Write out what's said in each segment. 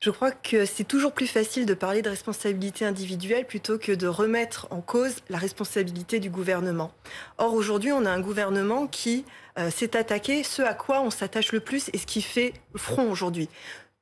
Je crois que c'est toujours plus facile de parler de responsabilité individuelle plutôt que de remettre en cause la responsabilité du gouvernement. Or, aujourd'hui, on a un gouvernement qui s'est attaqué ce à quoi on s'attache le plus et ce qui fait front aujourd'hui.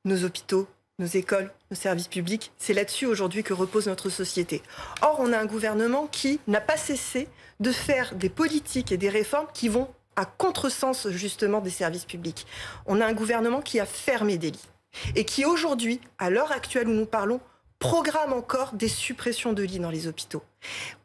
Nos hôpitaux, nos écoles, nos services publics, c'est là-dessus aujourd'hui que repose notre société. Or, on a un gouvernement qui n'a pas cessé de faire des politiques et des réformes qui vont à contresens justement des services publics. On a un gouvernement qui a fermé des lits et qui aujourd'hui, à l'heure actuelle où nous parlons, programme encore des suppressions de lits dans les hôpitaux.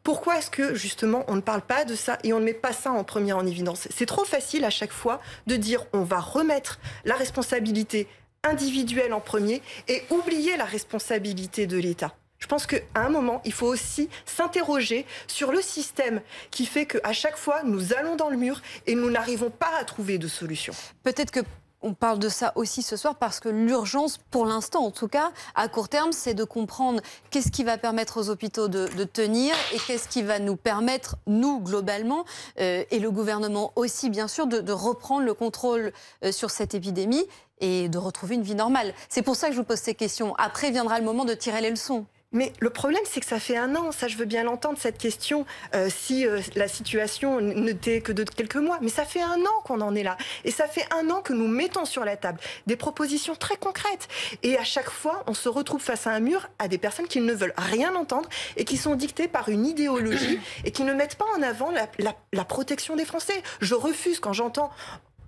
Pourquoi est-ce que justement on ne parle pas de ça et on ne met pas ça en évidence? C'est trop facile à chaque fois de dire on va remettre la responsabilité individuelle en premier et oublier la responsabilité de l'État. Je pense qu'à un moment, il faut aussi s'interroger sur le système qui fait qu'à chaque fois, nous allons dans le mur et nous n'arrivons pas à trouver de solution. Peut-être que on parle de ça aussi ce soir parce que l'urgence, pour l'instant en tout cas, à court terme, c'est de comprendre qu'est-ce qui va permettre aux hôpitaux de tenir et qu'est-ce qui va nous permettre, nous, globalement, et le gouvernement aussi, bien sûr, de reprendre le contrôle sur cette épidémie et de retrouver une vie normale. C'est pour ça que je vous pose ces questions. Après viendra le moment de tirer les leçons. Mais le problème, c'est que ça fait un an, ça je veux bien l'entendre, cette question, si la situation n'était que de quelques mois. Mais ça fait un an qu'on en est là. Et ça fait un an que nous mettons sur la table des propositions très concrètes. Et à chaque fois, on se retrouve face à un mur, à des personnes qui ne veulent rien entendre et qui sont dictées par une idéologie et qui ne mettent pas en avant la protection des Français. Je refuse quand j'entends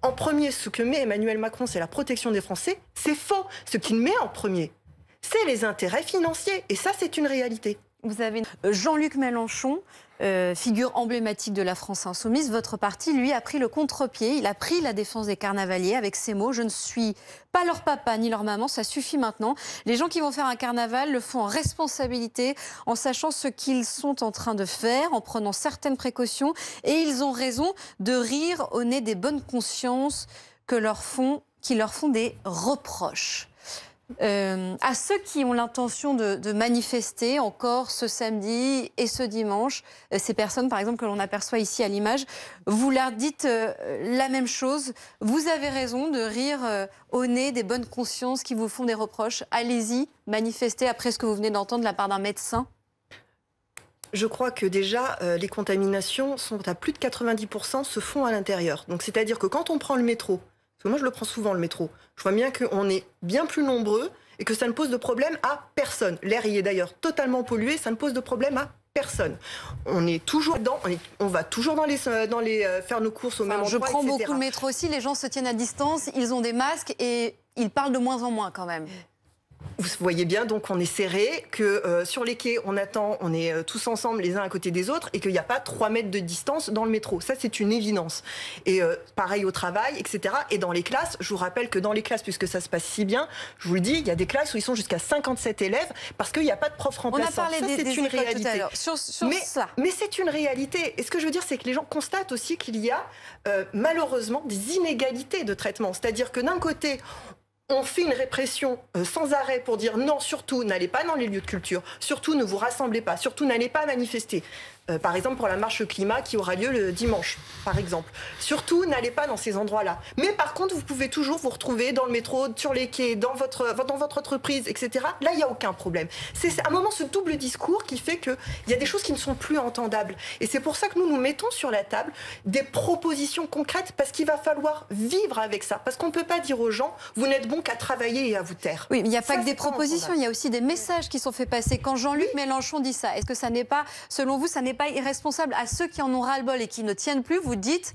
en premier ce que met Emmanuel Macron, c'est la protection des Français. C'est faux. Ce qu'il met en premier, c'est les intérêts financiers. Et ça, c'est une réalité. Vous avez Jean-Luc Mélenchon, figure emblématique de la France insoumise. Votre parti, lui, a pris le contre-pied. Il a pris la défense des carnavaliers avec ces mots. Je ne suis pas leur papa ni leur maman, ça suffit maintenant. Les gens qui vont faire un carnaval le font en responsabilité, en sachant ce qu'ils sont en train de faire, en prenant certaines précautions. Et ils ont raison de rire au nez des bonnes consciences qui leur font des reproches. À ceux qui ont l'intention de manifester encore ce samedi et ce dimanche, ces personnes par exemple que l'on aperçoit ici à l'image, vous leur dites la même chose. Vous avez raison de rire au nez des bonnes consciences qui vous font des reproches. Allez-y, manifestez après ce que vous venez d'entendre de la part d'un médecin. Je crois que déjà, les contaminations sont à plus de 90% se font à l'intérieur. Donc c'est-à-dire que quand on prend le métro, parce que moi, je le prends souvent, le métro. Je vois bien qu'on est bien plus nombreux et que ça ne pose de problème à personne. L'air y est d'ailleurs totalement pollué, ça ne pose de problème à personne. On est toujours dedans, on va toujours faire nos courses au même endroit, Je prends etc. beaucoup le métro aussi, les gens se tiennent à distance, ils ont des masques et ils parlent de moins en moins quand même. Vous voyez bien, donc on est serré, que sur les quais, on attend, on est tous ensemble les uns à côté des autres et qu'il n'y a pas 3 mètres de distance dans le métro. Ça, c'est une évidence. Et pareil au travail, etc. Et dans les classes, je vous rappelle que dans les classes, puisque ça se passe si bien, je vous le dis, il y a des classes où ils sont jusqu'à 57 élèves parce qu'il n'y a pas de prof remplaçant. On a parlé c'est une réalité. Tout à l'heure. Sur ça. Mais c'est une réalité. Et ce que je veux dire, c'est que les gens constatent aussi qu'il y a malheureusement des inégalités de traitement. C'est-à-dire que d'un côté, on fait une répression sans arrêt pour dire non, surtout n'allez pas dans les lieux de culture, surtout ne vous rassemblez pas, surtout n'allez pas manifester. Par exemple pour la marche climat qui aura lieu le dimanche, par exemple. Surtout n'allez pas dans ces endroits-là. Mais par contre, vous pouvez toujours vous retrouver dans le métro, sur les quais, dans votre entreprise, etc. Là, il n'y a aucun problème. C'est à un moment ce double discours qui fait qu'il y a des choses qui ne sont plus entendables. Et c'est pour ça que nous mettons sur la table des propositions concrètes parce qu'il va falloir vivre avec ça. Parce qu'on ne peut pas dire aux gens, vous n'êtes bon qu'à travailler et à vous taire. Oui, mais il n'y a pas que des propositions, il y a aussi des messages qui sont faits passer. Quand Jean-Luc Mélenchon dit ça, est-ce que ça n'est pas, selon vous, ça n'est pas irresponsable à ceux qui en ont ras-le-bol et qui ne tiennent plus? Vous dites,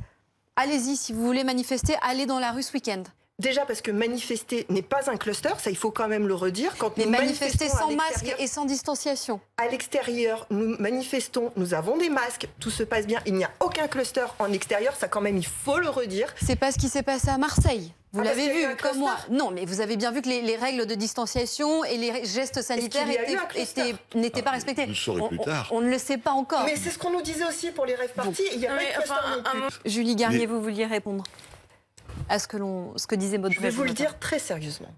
allez-y, si vous voulez manifester, allez dans la rue ce week-end. Déjà parce que manifester n'est pas un cluster, ça il faut quand même le redire. Quand mais nous manifester sans masque et sans distanciation. À l'extérieur, nous manifestons, nous avons des masques, tout se passe bien. Il n'y a aucun cluster en extérieur, ça quand même il faut le redire. C'est pas ce qui s'est passé à Marseille. Vous l'avez vu, comme moi. Non, mais vous avez bien vu que les règles de distanciation et les gestes sanitaires n'étaient pas respectés. Vous le saurez plus tard. On ne le sait pas encore. Mais c'est ce qu'on nous disait aussi pour les rêves parties. Il n'y a pas de cluster non plus. Julie Garnier, vous vouliez répondre à ce que disait votre Je vais vous le dire très sérieusement.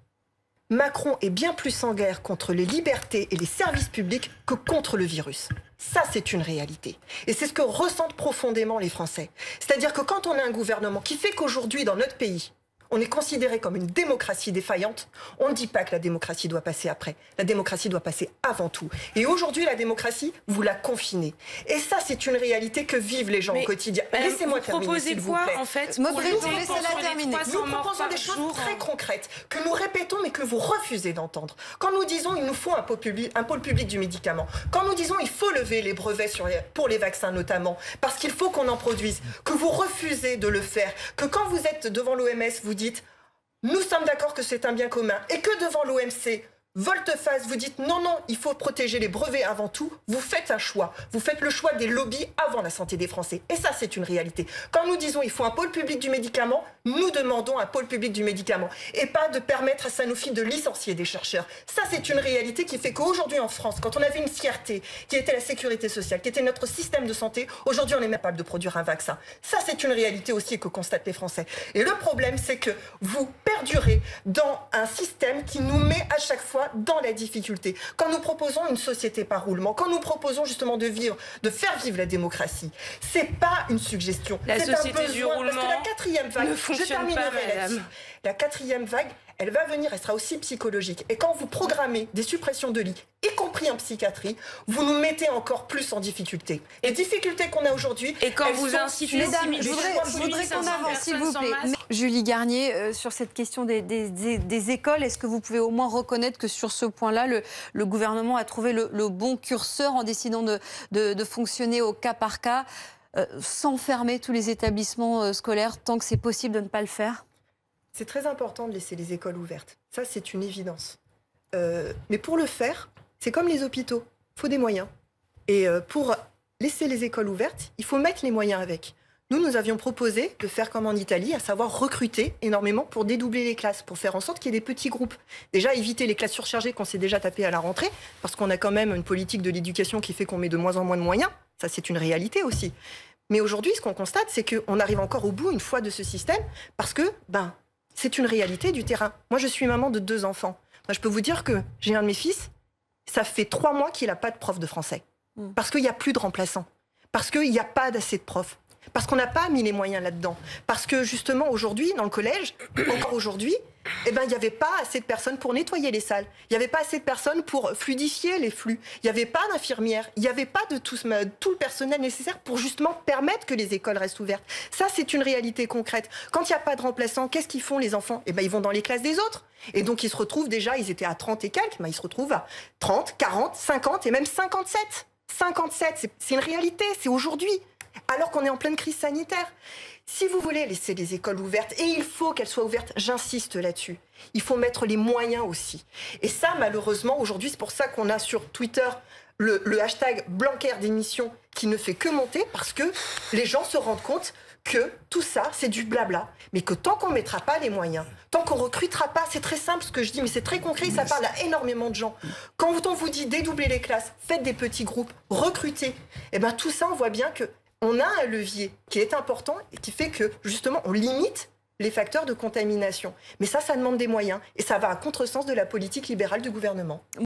Macron est bien plus en guerre contre les libertés et les services publics que contre le virus. Ça, c'est une réalité. Et c'est ce que ressentent profondément les Français. C'est-à-dire que quand on a un gouvernement qui fait qu'aujourd'hui, dans notre pays, on est considéré comme une démocratie défaillante, on ne dit pas que la démocratie doit passer après. La démocratie doit passer avant tout. Et aujourd'hui, la démocratie, vous la confinez. Et ça, c'est une réalité que vivent les gens au quotidien. Laissez-moi terminer, s'il vous plaît. En fait, Maud Breton, laissez-la terminer. Nous proposons des choses très concrètes, que nous répétons, mais que vous refusez d'entendre. Quand nous disons il nous faut un pôle public du médicament, quand nous disons il faut lever les brevets pour les vaccins notamment, parce qu'il faut qu'on en produise, que vous refusez de le faire, que quand vous êtes devant l'OMS, vous dites nous sommes d'accord que c'est un bien commun, et que devant l'OMC, volte-face, vous dites non, il faut protéger les brevets avant tout, vous faites un choix. Vous faites le choix des lobbies avant la santé des Français. Et ça, c'est une réalité. Quand nous disons il faut un pôle public du médicament, nous demandons un pôle public du médicament. Et pas de permettre à Sanofi de licencier des chercheurs. Ça, c'est une réalité qui fait qu'aujourd'hui en France, quand on avait une fierté qui était la sécurité sociale, qui était notre système de santé, aujourd'hui on est même capable de produire un vaccin. Ça, c'est une réalité aussi que constatent les Français. Et le problème, c'est que vous perdurez dans un système qui nous met à chaque fois dans la difficulté. Quand nous proposons une société par roulement, quand nous proposons justement de faire vivre la démocratie, c'est pas une suggestion. La c'est société un besoin, du roulement parce que la quatrième vague, ne fonctionne je terminerai pas, là-dessus. madame. La quatrième vague, elle va venir, elle sera aussi psychologique. Et quand vous programmez des suppressions de lits, y compris en psychiatrie, vous nous mettez encore plus en difficulté. Les difficultés qu'on a aujourd'hui... Et quand vous incitez... Mesdames, je voudrais qu'on avance, s'il vous plaît. Julie Garnier, sur cette question des écoles, est-ce que vous pouvez au moins reconnaître que sur ce point-là, le gouvernement a trouvé le bon curseur en décidant de fonctionner au cas par cas, sans fermer tous les établissements scolaires, tant que c'est possible de ne pas le faire ? C'est très important de laisser les écoles ouvertes. Ça, c'est une évidence. Mais pour le faire, c'est comme les hôpitaux. Il faut des moyens. Et pour laisser les écoles ouvertes, il faut mettre les moyens avec. Nous avions proposé de faire comme en Italie, à savoir recruter énormément pour dédoubler les classes, pour faire en sorte qu'il y ait des petits groupes. Déjà, éviter les classes surchargées qu'on s'est déjà tapées à la rentrée, parce qu'on a quand même une politique de l'éducation qui fait qu'on met de moins en moins de moyens. Ça, c'est une réalité aussi. Mais aujourd'hui, ce qu'on constate, c'est qu'on arrive encore au bout, une fois, de ce système, parce que, c'est une réalité du terrain. Moi, je suis maman de 2 enfants. Moi, je peux vous dire que j'ai un de mes fils, ça fait 3 mois qu'il n'a pas de prof de français. Parce qu'il n'y a plus de remplaçants. Parce qu'il n'y a pas d'assez de profs. Parce qu'on n'a pas mis les moyens là-dedans. Parce que justement, aujourd'hui, dans le collège, encore aujourd'hui, il n'y avait pas assez de personnes pour nettoyer les salles. Il n'y avait pas assez de personnes pour fluidifier les flux. Il n'y avait pas d'infirmières. Il n'y avait pas de tout le personnel nécessaire pour justement permettre que les écoles restent ouvertes. Ça, c'est une réalité concrète. Quand il n'y a pas de remplaçants, qu'est-ce qu'ils font les enfants ? Ils vont dans les classes des autres. Et donc, ils se retrouvent déjà, ils étaient à 30 et quelques, ils se retrouvent à 30, 40, 50 et même 57. 57, c'est une réalité, c'est aujourd'hui. Alors qu'on est en pleine crise sanitaire. Si vous voulez laisser les écoles ouvertes, et il faut qu'elles soient ouvertes, j'insiste là-dessus, il faut mettre les moyens aussi. Et ça, malheureusement, aujourd'hui, c'est pour ça qu'on a sur Twitter le hashtag Blanquer démission qui ne fait que monter, parce que les gens se rendent compte que tout ça, c'est du blabla. Mais que tant qu'on ne mettra pas les moyens, tant qu'on ne recrutera pas, c'est très simple ce que je dis, mais c'est très concret, ça parle à énormément de gens. Quand on vous dit dédoubler les classes, faites des petits groupes, recrutez, tout ça, on voit bien que on a un levier qui est important et qui fait que, justement, on limite les facteurs de contamination. Mais ça demande des moyens et ça va à contresens de la politique libérale du gouvernement.